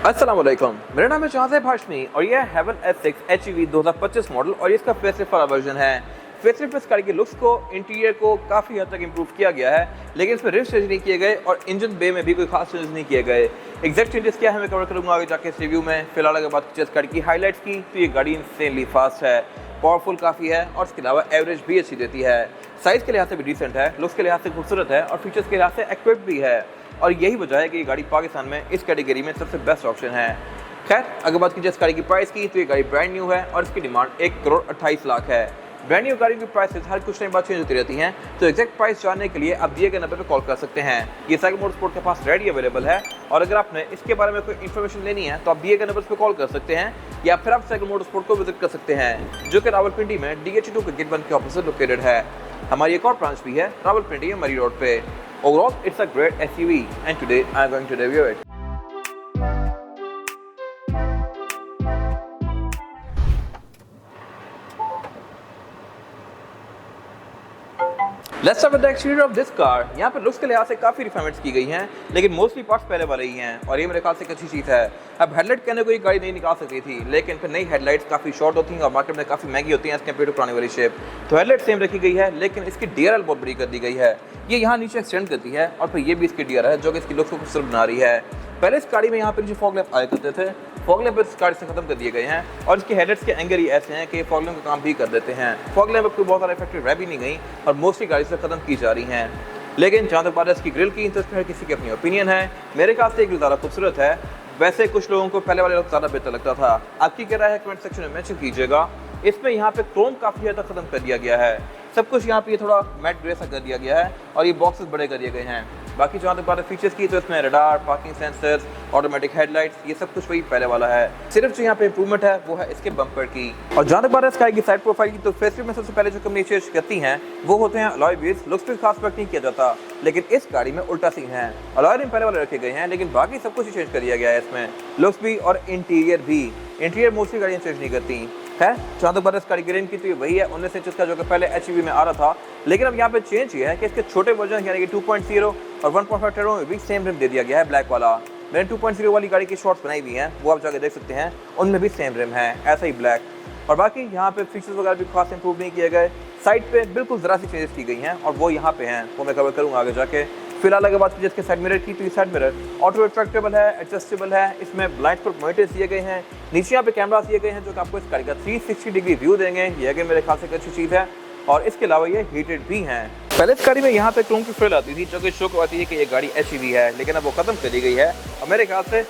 अस्सलाम वालेकुम, मेरा नाम है शाहज़ैब हाशमी और यह है हेवन S6 HEV 2025 मॉडल और इसका फेसलिफ्ट वाला वर्जन है। फेसलिफ्ट में इस गाड़ी के लुक्स को, इंटीरियर को काफ़ी हद तक इंप्रूव किया गया है, लेकिन इसमें रिम चेंज नहीं किए गए और इंजन बे में भी कोई खास चेंज नहीं किए गए। एग्जैक्ट चेंजेस क्या है मैं कवर करूँगा आगे जाके इस रिव्यू में। फिलहाल अगर बात की गाड़ी की हाईलाइट्स की तो ये गाड़ी इंसेनली फास्ट है, पावरफुल काफ़ी है और इसके अलावा एवरेज भी अच्छी देती है। साइज़ के लिहाज से भी डिसेंट है, लुक्स के लिहाज से खूबसूरत है और फीचर्स के लिहाज से एक्विप्ड भी है और यही वजह है कि ये गाड़ी पाकिस्तान में इस कैटेगरी में सबसे बेस्ट ऑप्शन है। खैर अगर बात की इस गाड़ी की प्राइस की तो ये गाड़ी ब्रांड न्यू है और इसकी डिमांड 1,28,00,000 है। ब्रांड न्यू गाड़ी की प्राइसेस हर कुछ टाइम बाद चेंज होती रहती हैं, तो एग्जैक्ट प्राइस जानने के लिए आप दिए गए नंबर पर कॉल कर सकते हैं। ये साइकिल मोटरस्पोर्ट के पास रेडी अवेलेबल है और अगर आपने इसके बारे में कोई इन्फॉर्मेशन लेनी है तो आप दिए गए नंबर पर कॉल कर सकते हैं या फिर आप साइकिल मोटरस्पोर्ट को विजिट कर सकते हैं, जो कि रावलपिंडी में DH2 के गेट 1 के ऑपोजिट लोकेटेड है। हमारी एक और ब्रांच भी है रावलपिंडी मरी रोड पे। Overall, it's a great SUV and today I'm going to review it. Let's start with the exterior of this car. यहाँ पर लुक्स के लिहाज से काफ़ी रिफाइनमेंट्स की गई हैं, लेकिन मोस्टली पार्ट्स पहले वाले ही हैं और ये मेरे ख्याल से एक अच्छी चीज़ है। अब हेडलाइट कहने को ये गाड़ी नहीं निकाल सकती थी, लेकिन फिर नई हेडलाइट्स काफ़ी शॉर्ट होती हैं और मार्केट में काफ़ी महंगी होती हैं एज कम्पेयर टू पुरानी वाली शेप। तो हेडलाइट सेम रखी गई है, लेकिन इसकी DRL बहुत बड़ी कर दी गई है। ये यहाँ नीचे एक्सटेंड करती है और फिर ये भी इसकी DRL है जो कि इसकी लुक्स को खूबसूरत बना रही है। पहले इस गाड़ी में यहाँ पर नीचे फॉग लैंप आया करते थे, फॉग लैंप इस गाड़ी से खत्म कर दिए गए हैं और इसके हेडलाइट्स के एंगल ही ऐसे हैं कि फॉग लैंप का काम भी कर देते हैं। फॉग लैंप कोई बहुत सारा इफेक्टिव रह भी नहीं गई और मोस्टली गाड़ी से खत्म की जा रही हैं। लेकिन जहाँ तक बात है इसकी ग्रिल की, तो इसमें हर किसी की अपनी ओपिनियन है। मेरे ख्याल से ग्रिल ज़्यादा खूबसूरत है, वैसे कुछ लोगों को पहले वाले लोग ज़्यादा बेहतर लगता था। आपकी क्या राय है कमेंट सेक्शन में मेंशन कीजिएगा। इसमें यहाँ पे क्रोम काफ़ी हद तक खत्म कर दिया गया है, सब कुछ यहाँ पे ये थोड़ा मैट ग्रे सा कर दिया गया है और ये बॉक्सेस बड़े कर दिए गए हैं। बाकी जहाँ तक बात है फीचर्स की, तो इसमें radar, parking sensors, automatic headlights, ये सब कुछ वही पहले वाला है। सिर्फ जो यहाँ पे इंप्रूवमेंट है वो है इसके बम्पर की। और जहाँ तक बात है स्काई की साइड प्रोफाइल की, तो फेसलिफ्ट में सबसे पहले जो कंपनी चेंज करती हैं वो होते हैं अलॉय व्हील्स। लुक्स पे खास वर्क नहीं किया जाता, लेकिन इस गाड़ी में उल्टा सीन है। अलॉय रिम पहले वाले रखे गए हैं, लेकिन बाकी सब कुछ चेंज कर दिया गया है इसमें, लुक्स भी और इंटीरियर भी। इंटीरियर मोस्टली गाड़ियाँ चेंज नहीं करती है। जहाँ तक बात है इस गाड़ी की रेंज की, तो ये वही है 19 इंच का जो कि पहले HEV में आ रहा था, लेकिन अब यहाँ पे चेंज ये है कि इसके छोटे वर्जन यानी कि 2.0 और 1.5 टर्बो में भी सेम रिम दे दिया गया है, ब्लैक वाला। मैंने 2.0 वाली गाड़ी की शॉर्ट्स बनाई हुई हैं, वो आप जाके देख सकते हैं, उनमें भी सेम रिम है, ऐसा ही ब्लैक। और बाकी यहाँ पे फीचर्स वगैरह भी खास इंप्रूव नहीं किए गए। साइड पे बिल्कुल ज़रा सी चेंजेस की गई हैं और वो यहाँ पे हैं, वो मैं कवर करूँगा आगे जाके। फिलहाल अगर बात की इसके साइड मिरर की, तो ये साइड मिरर ऑटो रिट्रैक्टेबल है, एडजस्टेबल है। इसमें ब्लाइंड स्पॉट मॉनिटर्स दिए गए हैं, नीचे यहाँ पे कैमरास दिए गए हैं जो कि आपको इस गाड़ी का 360 डिग्री व्यू देंगे। ये अगर मेरे ख्याल से एक अच्छी चीज़ है और इसके अलावा ये हीटेड भी हैं। पहले इस गाड़ी में यहाँ पे क्रोम की फ्रिल आती थी जो कि शो करवाती है कि ये गाड़ी HEV है, लेकिन अब वो खत्म कर दी गई है और मेरे ख्याल से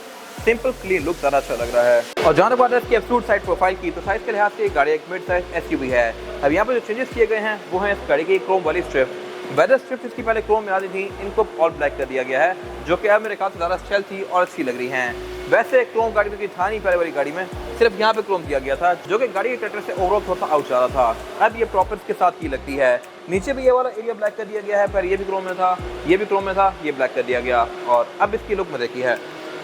सिंपल क्लीन लुक ज़्यादा अच्छा लग रहा है। और जहाँ तक बात है इसकी एब्सोल्यूट साइड प्रोफाइल की, तो साइज के लिहाज से ये गाड़ी एक मिड साइज SUV है। अब यहाँ पे जो चेंजेस किए गए हैं वो है इस गाड़ी की क्रोम वाली स्ट्रिप। वेदर स्ट्रिप इसकी पहले क्रोम में आती थी, इनको ऑल ब्लैक कर दिया गया है, जो कि अब मेरे ख्याल से ज़्यादा स्टाइल थी और अच्छी लग रही हैं। वैसे क्रोम गाड़ी में था नहीं पहले वाली गाड़ी में, सिर्फ यहाँ पे क्रोम दिया गया था, जो कि गाड़ी के कटर से ओवरऑल थोड़ा सा आउट जा रहा था। अब ये प्रॉपर के साथ की लगती है। नीचे भी ये वाला एरिया ब्लैक कर दिया गया है, पर ये भी क्रोम में था, ये भी क्रोम में था, ये ब्लैक कर दिया गया और अब इसकी लुक में देखी है।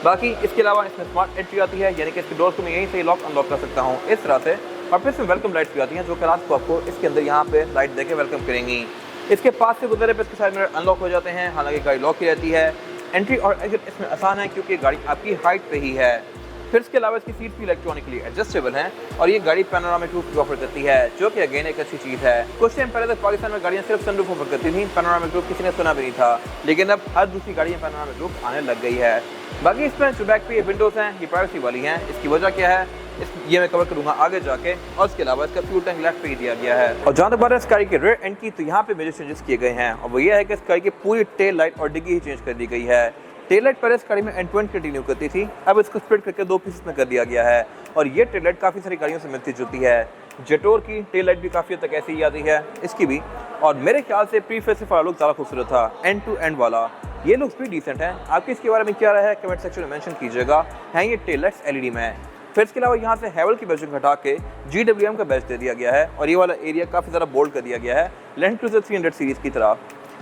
बाकी इसके अलावा इसमें स्मार्ट एंट्री आती है, यानी कि इसके डोर्स को मैं यहीं से लॉक अनलॉक कर सकता हूँ इस तरह से। और फिर इसमें वेलकम लाइट्स भी आती हैं जो कि रात को आपको इसके अंदर यहाँ पे लाइट देके वेलकम करेंगी। इसके पास से गुजरे पे इसके साइड मिरर अनलॉक हो जाते हैं, हालांकि गाड़ी लॉक ही रहती है। एंट्री और एग्जिट इसमें आसान है क्योंकि गाड़ी आपकी हाइट पे ही है। फिर इसके अलावा इसकी सीट भी इलेक्ट्रॉनिकली एडजस्टेबल है और ये गाड़ी पैनोरामिक रूफ भी ऑफर करती है, जो कि अगेन एक अच्छी चीज़ है। कुछ टाइम पहले तक पाकिस्तान में गाड़ियाँ सिर्फ सनरूफ ऑफर करती थी, पैनोरामिक रूफ किसी ने सुना भी नहीं था, लेकिन अब हर दूसरी गाड़ी में पैनोरामिक रूफ आने लग गई है। बाकी इसमें जो बैक पे ये विंडोज़ हैं ये प्राइवेसी वाली हैं, इसकी वजह क्या है ये मैं कवर करूंगा आगे जाके। और इसके अलावा इसका फ्यूल टैंक लेफ्ट पे ही दिया गया है। और जहाँ तक बात है इस गाड़ी के रेयर एंड की, तो यहाँ पे मेजर चेंजेस किए गए हैं और वो ये है कि इस गाड़ी की पूरी टेल लाइट और डिग्गी ही चेंज कर दी गई है। टेल लाइट पहले इस गाड़ी में एंड टू एंड कंटिन्यू करती थी, अब इसको स्प्लिट करके 2 पीसेस में कर दिया गया है और ये टेल लाइट काफ़ी सारी गाड़ियों से मिलती जुलती है। जेटोर की टेल लाइट भी काफ़ी हद तक ऐसी ही आती है, इसकी भी। और मेरे ख्याल से प्री फेसिफ वाला लुक ज़्यादा खूबसूरत था, एंड टू एंड वाला। ये लुक्स भी डिसेंट है। आपकी इसके बारे में क्या राय है कमेंट सेक्शन में मेंशन कीजिएगा। हैं ये टेल लाइट्स LED में। फिर इसके अलावा यहाँ से हैवल की बैजिंग हटा के GWM का बैज दे दिया गया है और ये वाला एरिया काफ़ी ज़्यादा बोल्ड कर दिया गया है लैंड क्रूज़र 300 सीरीज़ की तरह।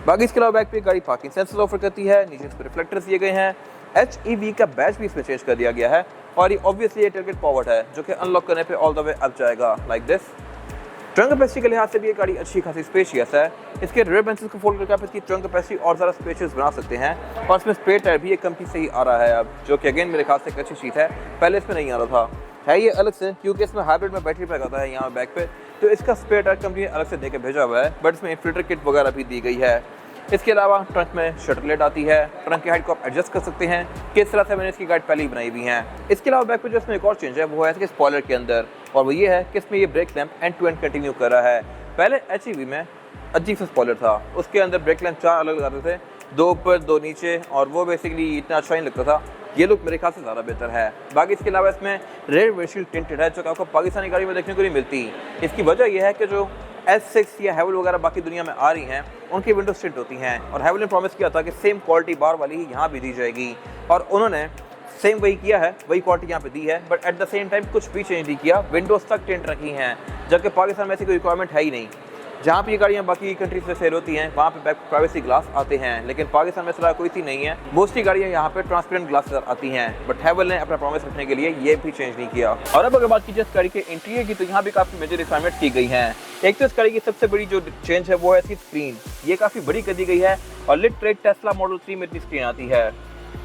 बाकी इसके अलावा बैक पे गाड़ी पार्किंग सेंसर्स ऑफर करती है, नीचे इस पर रिफ्लेक्टर्स दिए गए हैं। HEV का बैज भी इसमें चेंज कर दिया गया है और ये ऑब्वियसली ये टेलगेट पावर्ड है, जो कि अनलॉक करने पे ऑल द वे अप जाएगा लाइक दिस। ट्रंक कैपेसिटी के लिहाज से भी ये गाड़ी अच्छी खासी स्पेशियस है। इसके रेयर बेंचेस को फोल्ड करके आप इसकी ट्रंक कैपेसिटी और ज़्यादा स्पेशियस बना सकते हैं और इसमें स्पेयर टायर भी एक कंपनी से ही आ रहा है अब, जो कि अगेन मेरे ख्याल से एक अच्छी चीज़ है, पहले इसमें नहीं आ रहा था। है ये अलग से क्योंकि इसमें हाइब्रिड में बैटरी पैक आता है यहाँ बैक पे, तो इसका स्पेयर टायर कंपनी ने अलग से देकर भेजा हुआ है, बट इसमें इन्फ्लेटर किट वगैरह भी दी गई है। इसके अलावा ट्रंक में शटरलेट आती है, ट्रंक की हाइट को आप एडजस्ट कर सकते हैं, किस तरह से मैंने इसकी गाइड पहले ही बनाई हुई है। इसके अलावा बैक पे जो इसमें एक और चेंज है वो है इसके स्पॉइलर के अंदर, और वो ये है कि इसमें ये brake lamp end to end continue कर रहा है। पहले HEV में अजीब सा स्पॉइलर था, उसके अंदर ब्रेक लैंप 4 अलग लगाते थे, 2 ऊपर 2 नीचे, और वो बेसिकली इतना अच्छा नहीं लगता था। ये लुक मेरे ख्याल से ज़्यादा बेहतर है। बाकी इसके अलावा इसमें रेयर विंडशील्ड टिंटेड है, जो कि आपको पाकिस्तानी गाड़ी में देखने को नहीं मिलती। इसकी वजह यह है कि जो S6 या हैवल वगैरह बाकी दुनिया में आ रही हैं उनकी विंडो टिंट होती हैं, और हैवल ने प्रॉमिस किया था कि सेम क्वालिटी बार वाली ही यहाँ भी दी जाएगी, और उन्होंने सेम वही किया है, वही क्वालिटी यहाँ पे दी है, but at the same time कुछ भी चेंज नहीं किया, विंडोज तक टिंट रखी हैं, जबकि पाकिस्तान में ऐसी कोई रिक्वायरमेंट है ही नहीं। जहाँ पे ये गाड़ियाँ बाकी कंट्रीज से सेल होती हैं वहाँ पे बैक प्राइवेसी ग्लास आते हैं, लेकिन पाकिस्तान में इस कोई सी नहीं है। मोस्टली गाड़ियाँ यहाँ पे ट्रांसपेरेंट ग्लास आती हैं, बट हैवल ने अपना प्रॉमिस रखने के लिए ये भी चेंज नहीं किया। और अब अगर बात की जाए इस गाड़ी के इंटीरियर की, तो यहाँ भी काफ़ी मेजर रिफाइनमेंट की गई हैं। एक तो इस गाड़ी की सबसे बड़ी जो चेंज है वो है इसकी स्क्रीन, ये काफ़ी बड़ी कर दी गई है, और लिटरेट टेस्ला मॉडल 3 में इतनी स्क्रीन आती है।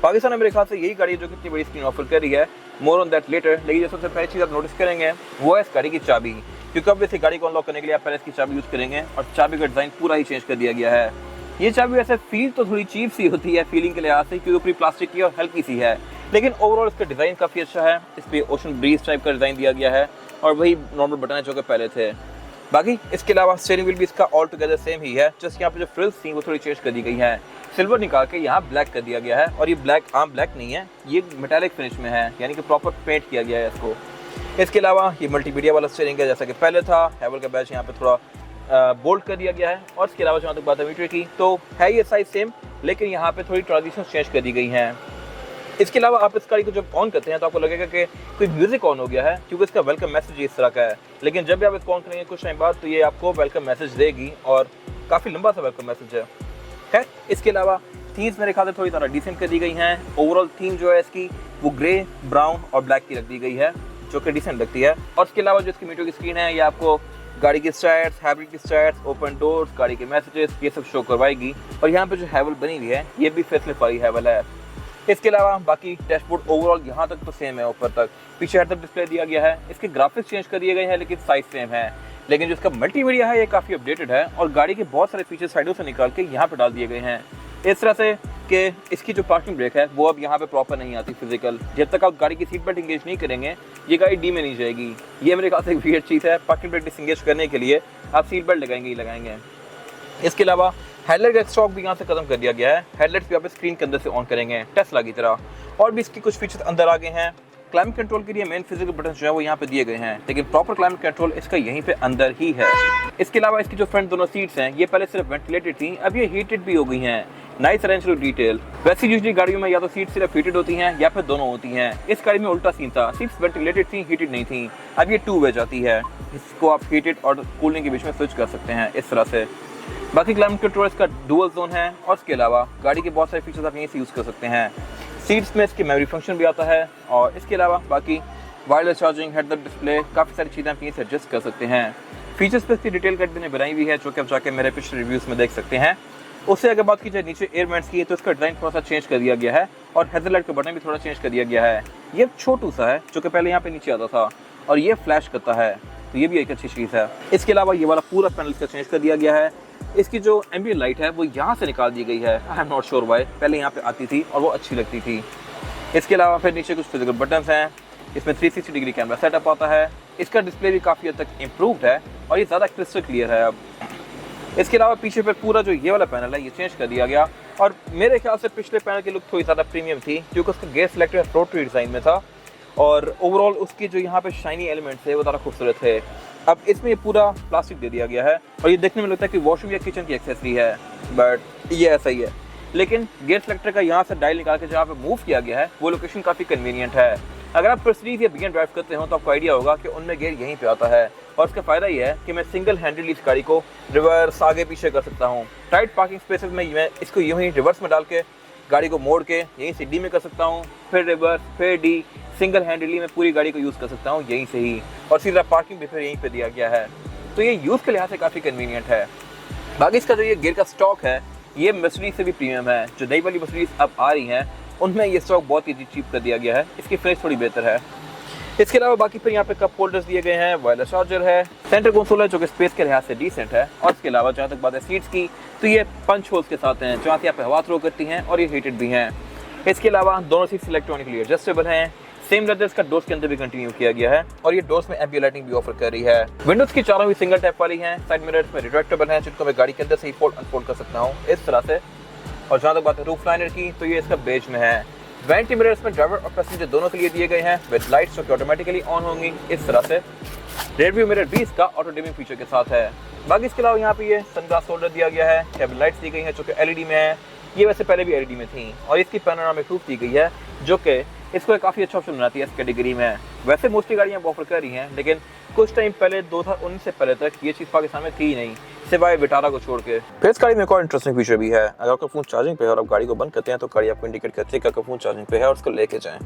पाकिस्तान में मेरे ख्याल से यही गाड़ी जो कितनी बड़ी स्क्रीन ऑफर कर रही है, मोर ऑन दैट लेटर। लेकिन जो सबसे पहली चीज़ आप नोटिस करेंगे वो है इस गाड़ी की चाबी, क्योंकि अब इस गाड़ी को अनलॉक करने के लिए आप पहले इसकी चाबी यूज़ करेंगे, और चाबी का डिज़ाइन पूरा ही चेंज कर दिया गया है। ये चाबी वैसे फील तो थोड़ी चीप सी होती है फीलिंग के लिहाज से, क्योंकि पूरी प्लास्टिक की और हल्की सी है, लेकिन ओवरऑल इसका डिज़ाइन काफ़ी अच्छा है। इस पर ओशन ब्रीज टाइप का डिज़ाइन दिया गया है, और वही नॉर्मल बटन है जो कि पहले थे। बाकी इसके अलावा स्टीयरिंग व्हील भी इसका ऑल टुगेदर सेम ही है, जस्ट यहाँ पे जो फ्रिल्स थी वो थोड़ी चेंज कर दी गई है, सिल्वर निकाल के यहाँ ब्लैक कर दिया गया है, और ये ब्लैक आम ब्लैक नहीं है, ये मेटालिक फिनिश में है, यानी कि प्रॉपर पेंट किया गया है इसको। इसके अलावा ये मल्टीमीडिया वाला स्टीयरिंग है जैसा कि पहले था, हैवल का बैच यहाँ पे थोड़ा बोल्ड कर दिया गया है, और इसके अलावा जहाँ तक बात है मीटर की, तो है ये साइज सेम, लेकिन यहाँ पे थोड़ी ट्रांजिशन चेंज कर दी गई हैं। इसके अलावा आप इस गाड़ी को जब ऑन करते हैं तो आपको लगेगा कि कोई म्यूजिक ऑन हो गया है, क्योंकि इसका वेलकम मैसेज इस तरह का है, लेकिन जब भी आप इसको ऑन करेंगे कुछ टाइम बाद तो ये आपको वेलकम मैसेज देगी, और काफ़ी लंबा सा वेलकम मैसेज है। खैर, इसके अलावा थीम्स मेरे ख्याल से थोड़ी ज़्यादा डिसेंट कर दी गई हैं। ओवरऑल थीम जो है इसकी वो ग्रे, ब्राउन और ब्लैक की रख दी गई है, जो कि डिसेंट लगती है। और इसके अलावा जो इसकी मीटर की स्क्रीन है, ये आपको गाड़ी के स्टार्ट्स, हाइब्रिड की स्टार्ट्स, ओपन डोर्स, गाड़ी के मैसेजेस, ये सब शो करवाएगी। और यहाँ पे जो हैवल बनी हुई है ये भी फेसलिफ्ट वाली हैवल है। इसके अलावा बाकी डैशबोर्ड ओवरऑल यहाँ तक तो सेम है, ऊपर तक, पीछे हेड तक डिस्प्ले दिया गया है। इसके ग्राफिक्स चेंज कर दिए गए हैं, लेकिन साइज सेम है। लेकिन जो इसका मल्टीमीडिया है ये काफ़ी अपडेटेड है, और गाड़ी के बहुत सारे फीचर साइडों से निकाल के यहाँ पे डाल दिए गए हैं, इस तरह से कि इसकी जो पार्किंग ब्रेक है वो अब यहाँ पे प्रॉपर नहीं आती फिजिकल। जब तक आप गाड़ी की सीट बेल्ट इंगेज नहीं करेंगे ये गाड़ी डी में नहीं जाएगी। ये मेरे ख्याल से एक वियर्ड चीज़ है, पार्किंग ब्रेक डिसंगेज करने के लिए आप सीट बेल्ट लगाएंगे ही लगाएंगे। इसके अलावा हेडलाइट का स्टॉक भी यहाँ से खत्म कर दिया गया है, हेडलाइट्स भी आप स्क्रीन के अंदर से ऑन करेंगे टेस्ला की तरह। और भी इसके कुछ फीचर्स अंदर आ गए हैं। क्लाइमेट कंट्रोल के लिए मेन फिजिकल बटन जो है वो यहाँ पे दिए गए हैं, लेकिन प्रॉपर क्लाइमेट कंट्रोल इसका यहीं पे अंदर ही है। इसके अलावा इसकी जो फ्रंट दोनों सीट्स हैं ये पहले सिर्फ वेंटिलेटेड थी, अब ये हीटेड भी हो गई हैं। Nice arrange detail. वैसे यूजुअली गाड़ियों में या तो सीट सिर्फ हीटेड होती हैं या फिर दोनों होती हैं। इस गाड़ी में उल्टा सीन था, सीट्स वेंटिलेटेड थी, हीटेड नहीं थी। अब ये 2 वे जाती है, इसको आप हीटेड और कूलिंग के बीच में स्विच कर सकते हैं इस तरह से। बाकी क्लाइमेट कंट्रोल इसका डुअल जोन है, और इसके अलावा गाड़ी के बहुत सारे फीचर्स आप यहीं से यूज़ कर सकते हैं। सीट्स में इसकी मेमोरी फंक्शन भी आता है, और इसके अलावा बाकी wireless charging, head up display, काफ़ी सारी चीज़ें आप यहीं से एडजस्ट कर सकते हैं। फीचर्स पे इसकी डिटेल गाइड मैंने बनाई हुई है, जो कि आप जाके मेरे पिछले रिव्यूज़ में देख सकते हैं। उससे अगर बात की जाए नीचे एयर वेंट्स की, तो इसका डिज़ाइन थोड़ा सा चेंज कर दिया गया है, और हेडलाइट का बटन भी थोड़ा चेंज कर दिया गया है। ये छोटू सा है जो कि पहले यहाँ पे नीचे आता था, और ये फ्लैश करता है, तो ये भी एक अच्छी चीज़ है। इसके अलावा ये वाला पूरा पैनल का चेंज कर दिया गया है। इसकी जो एम्बिएंट लाइट है वो यहाँ से निकाल दी गई है, I am not sure why, पहले यहाँ पे आती थी और वो अच्छी लगती थी। इसके अलावा फिर नीचे कुछ फिजिकल बटन्स हैं, इसमें 360 डिग्री कैमरा सेटअप आता है। इसका डिस्प्ले भी काफ़ी हद तक इम्प्रूव्ड है, और ये ज़्यादा क्रिस्टल क्लियर है अब। इसके अलावा पीछे पर पूरा जो ये वाला पैनल है ये चेंज कर दिया गया, और मेरे ख्याल से पिछले पैनल की लुक थोड़ी ज़्यादा प्रीमियम थी, क्योंकि उसका गेयर सेलेक्टर रोटरी डिज़ाइन में था, और ओवरऑल उसकी जो यहाँ पे शाइनी एलिमेंट्स है वो ज़्यादा खूबसूरत है। अब इसमें ये पूरा प्लास्टिक दे दिया गया है, और ये देखने में लगता है कि वॉशरूम या किचन की एक्सेसरी है, बट ये ऐसा ही है। लेकिन गेयर सेलेक्टर का यहाँ से डायल निकाल के जहाँ पे मूव किया गया है वो लोकेशन काफ़ी कन्वीनियंट है। अगर आप प्रेस्टीज या बिगिनर ड्राइव करते हो तो आपको आइडिया होगा कि उनमें गेयर यहीं पे आता है, और इसका फ़ायदा ये है कि मैं सिंगल हैंडल इस गाड़ी को रिवर्स आगे पीछे कर सकता हूँ। टाइट पार्किंग स्पेसेस में मैं इसको यूँ ही रिवर्स में डाल के गाड़ी को मोड़ के यहीं से डी में कर सकता हूँ, फिर रिवर्स, फिर डी, सिंगल हैंडली में पूरी गाड़ी को यूज़ कर सकता हूँ यहीं से ही, और सीधा पार्किंग भी फिर यहीं पे दिया गया है। तो ये यूज़ के लिहाज से काफ़ी कन्वीनियंट है। बाकी इसका जो ये गियर का स्टॉक है ये मर्सिडीज से भी प्रीमियम है। जो नई वाली मर्सिडीज अब आ रही हैं उनमें ये स्टॉक बहुत ही चीप कर दिया गया है, इसकी फिनिश थोड़ी बेहतर है। इसके अलावा बाकी फिर यहाँ पे कप होल्डर्स दिए गए हैं, वायरलेस चार्जर है, सेंटर कंसोल है जो कि स्पेस के लिहाज से डिसेंट है। और इसके अलावा जहाँ तक बात है सीट्स की, तो ये पंच होल्स के साथ हैं जहाँ से यहाँ पे हवा थ्रो करती हैं और ये हीटेड भी हैं। इसके अलावा दोनों सीट्स इलेक्ट्रॉनिकली एडजस्टेबल हैं। सेम लेदर्स का डोर्स के अंदर भी कंटिन्यू किया गया है और ये डोर्स में एम्बिएंट लाइटिंग भी ऑफर कर रही है। विंडोज की चारों भी सिंगल टैप वाली हैं। साइड मिरर्स में रिट्रैक्टेबल हैं जिनको मैं गाड़ी के अंदर से ही फोल्ड अनफोल्ड कर सकता हूँ इस तरह से। और जहाँ तक बात है रूफ लाइनर की, तो ये इसका बेज में है। वेंटी मिरर्स में ड्राइवर और पैसेंजर दोनों के लिए दिए गए हैं विद लाइट्स जो कि ऑटोमेटिकली ऑन होंगी इस तरह से। रेयर व्यू मिरर भी इसका ऑटो डिमिंग फीचर के साथ है। बाकी इसके अलावा यहाँ पे ये सनग्लास होल्डर दिया गया है, कैबिन लाइट्स दी गई हैं जो कि एलईडी में है, ये वैसे पहले भी एलईडी में थी। और इसकी पैनोरामिक रूफ दी गई है जो कि इसको काफ़ी अच्छा ऑप्शन बनाती है इस कैटेगरी में। वैसे मोस्टली गाड़ियाँ ऑफर कर रही हैं लेकिन कुछ टाइम पहले 2019 से पहले तक ये चीज़ पाकिस्तान में थी नहीं, सिवाय विटारा को छोड़ के। फिर इस गाड़ी में एक और इंटरेस्टिंग फीचर भी है। अगर आपका फोन चार्जिंग पे है और आप गाड़ी को बंद करते हैं तो गाड़ी आपको इंडिकेट करती है कि आपका फोन चार्जिंग पे है और उसको लेके जाएं।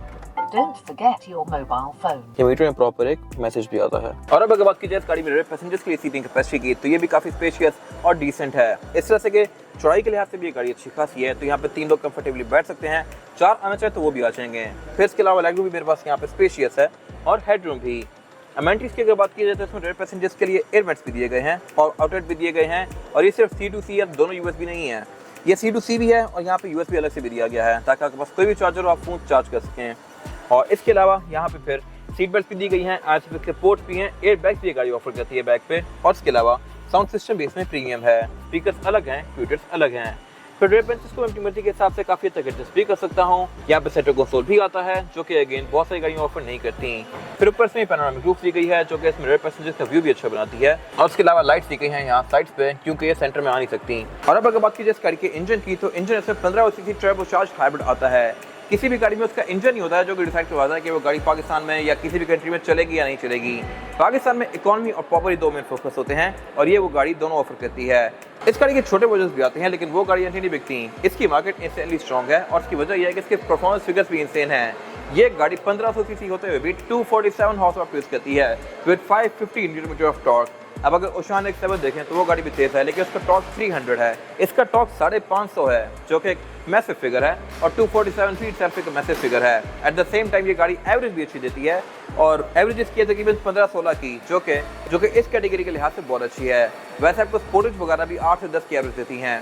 Don't forget your mobile phone. ये मीटर में प्रॉपर एक मैसेज भी आता है। और अब अगर बात की जाए इस गाड़ी में पैसेंजर्स के लिए सीटिंग कैपेसिटी की, तो ये भी काफी स्पेशियस और डिसेंट है। इस तरह से कि चौड़ाई के लिहाज से भी ये गाड़ी अच्छी खासी है, तो यहाँ पे 3 लोग कंफर्टेबली बैठ सकते हैं, 4 आना चाहे तो वो भी आ जाएंगे। फिर इसके अलावा लेग रूम भी मेरे पास यहाँ पे स्पेशियस है और हेड रूम भी। अमेनिटीज की अगर बात की जाए तो इसमें रेयर पैसेंजर्स के लिए एयर वेंट्स भी दिए गए हैं और आउटलेट भी दिए गए हैं। और ये सिर्फ C2C है, दोनों USB नहीं है, ये C2C भी है और यहाँ पे USB अलग से भी दिया गया है ताकि आपके पास कोई भी चार्जर हो आप फोन चार्ज कर सकें। और इसके अलावा यहाँ पे फिर सीट बेल्ट भी दी गई हैं, आरसीबी के पोर्ट्स भी हैं, एयर बैग्स भी गाड़ी ऑफर करती है बैक पे। और इसके अलावा साउंड सिस्टम भी इसमें प्रीमियम है, स्पीकर्स अलग हैं, ट्विटर्स अलग हैं। फिर रेयर बेंचेस को अपनी मर्जी के हिसाब से काफी तक एडजस्ट भी कर सकता हूँ। यहाँ पे सेंटर कंसोल भी आता है जो कि अगेन बहुत सारी गाड़ियाँ ऑफर नहीं करती। फिर ऊपर से पैनोरामिक रूफ दी गई है जो कि इसमें रेयर पैसेंजर्स का व्यू भी अच्छा बनाती है। और उसके अलावा लाइट्स दी गई हैं यहाँ साइड्स पे क्योंकि ये सेंटर में आ नहीं सकती। और अब अगर बात की जाए इस गाड़ी के इंजन की, तो इंजन इसमें 15 सीसी टर्बोचार्ज्ड हाइब्रिड आता है। किसी भी गाड़ी में उसका इंजन ही होता है जो कि डिसाइड करवाता है कि वो गाड़ी पाकिस्तान में या किसी भी कंट्री में चलेगी या नहीं चलेगी। पाकिस्तान में इकोनॉमी और पॉवर ही 2 मेन फोकस होते हैं और ये वो गाड़ी दोनों ऑफर करती है। इस गाड़ी के छोटे वर्जन्स भी आते हैं लेकिन वो गाड़ियाँ नहीं बिकती। इसकी मार्केट इंसेनली स्ट्रॉन्ग है और इसकी वजह यह है कि इसके परफॉर्मेंस फिगर्स भी इंसेन हैं। ये गाड़ी 1500 सीसी होते हुए भी 247 हॉर्स पावर प्रोड्यूस करती है विद 550 न्यूटन ऑफ टॉर्क। अब अगर ओशान X7 देखें तो वो गाड़ी भी तेज है लेकिन उसका टॉर्क 300 है, इसका टॉर्क 550 है जो कि एक मैसिव फिगर है और 247 फीट सेल्फ का मैसिव फिगर है। एट द सेम टाइम ये गाड़ी एवरेज भी अच्छी देती है और एवरेज इसकी है तकरीबन 15-16 की जो कि इस कैटेगरी के लिहाज से बहुत अच्छी है। वैसे आपको स्पोर्टेज वगैरह भी 8 से 10 की एवरेज देती हैं।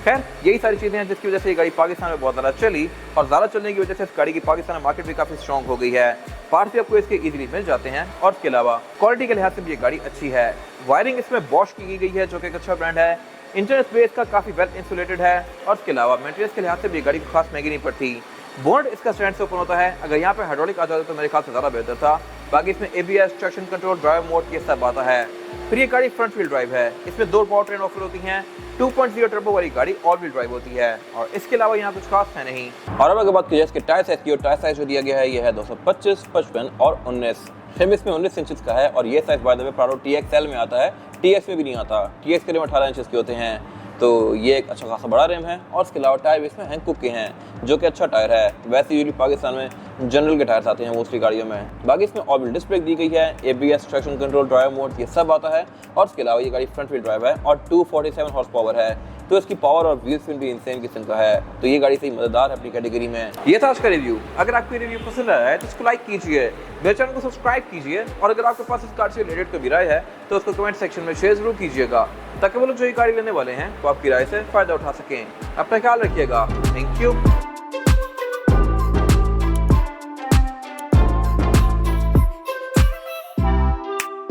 खैर यही सारी चीज़ें हैं जिसकी वजह से ये गाड़ी पाकिस्तान में बहुत ज़्यादा चली और ज़्यादा चलने की वजह से इस गाड़ी की पाकिस्तान में मार्केट भी काफ़ी स्ट्रॉन्ग हो गई है। पार्ट्स भी आपको इसके इजीली मिल जाते हैं और इसके अलावा क्वालिटी के लिहाज से भी ये गाड़ी अच्छी है। वायरिंग इसमें बॉश की गई है जो कि एक अच्छा ब्रांड है। इंटरनल स्पेस का काफ़ी वेल इंसुलेटेड है और इसके अलावा मेटेरियल्स के लिहाज से भी ये गाड़ी खास महंगी नहीं पड़ती। बोर्ड इसका स्टैंड से ओपन होता है, अगर यहाँ पे हाइड्रोलिक आ जाता तो मेरे ख्याल से ज़्यादा बेहतर था। बाकी इसमें ABS, traction control, drive mode ये सब आता है। फिर ये गाड़ी फ्रंट व्हील ड्राइव है, इसमें 2 पावर ट्रेन ऑफर होती हैं। 2.0 टर्बो वाली गाड़ी ऑल व्हील ड्राइव होती है और इसके अलावा यहाँ कुछ खास है नहीं। और अब अगर बात की जाए इसके टायर साइज की, और टायर साइज जो दिया गया है ये है 225, 55 और 19। फिर इसमें 19 इंचेस का है और ये size by the way Prado TXL में आता है, TX में भी नहीं आता। TX के लिए 18 इंचेस के होते हैं, तो ये एक अच्छा खासा बड़ा रिम है। और इसके अलावा टायर भी इसमें हैंकॉक के हैं जो कि अच्छा टायर है। वैसे यूजली पाकिस्तान में जनरल के टायर्स आते हैं मोस्टली गाड़ियों में। बाकी इसमें ऑल व्हील डिस्क ब्रेक दी गई है, ABS, traction control, drive mode ये सब आता है। और इसके अलावा ये गाड़ी फ्रंट व्हील ड्राइव है और 247 हॉर्स पावर है, तो इसकी पावर और व्हील स्पिन भी इंसेन किस्म का है, तो ये गाड़ी सही मजेदार है अपनी कैटेगरी में। ये था आज का रिव्यू। अगर आपको ये रिव्यू पसंद आया है तो इसको लाइक कीजिए, मेरे चैनल को सब्सक्राइब कीजिए और अगर आपके पास इस कार से रिलेटेड कोई राय है तो उसको कमेंट सेक्शन में शेयर जरूर कीजिएगा ताकि वो लोग जो ये गाड़ी लेने वाले हैं वो आपकी राय से फायदा उठा सकें। अपना ख्याल रखिएगा। Thank you.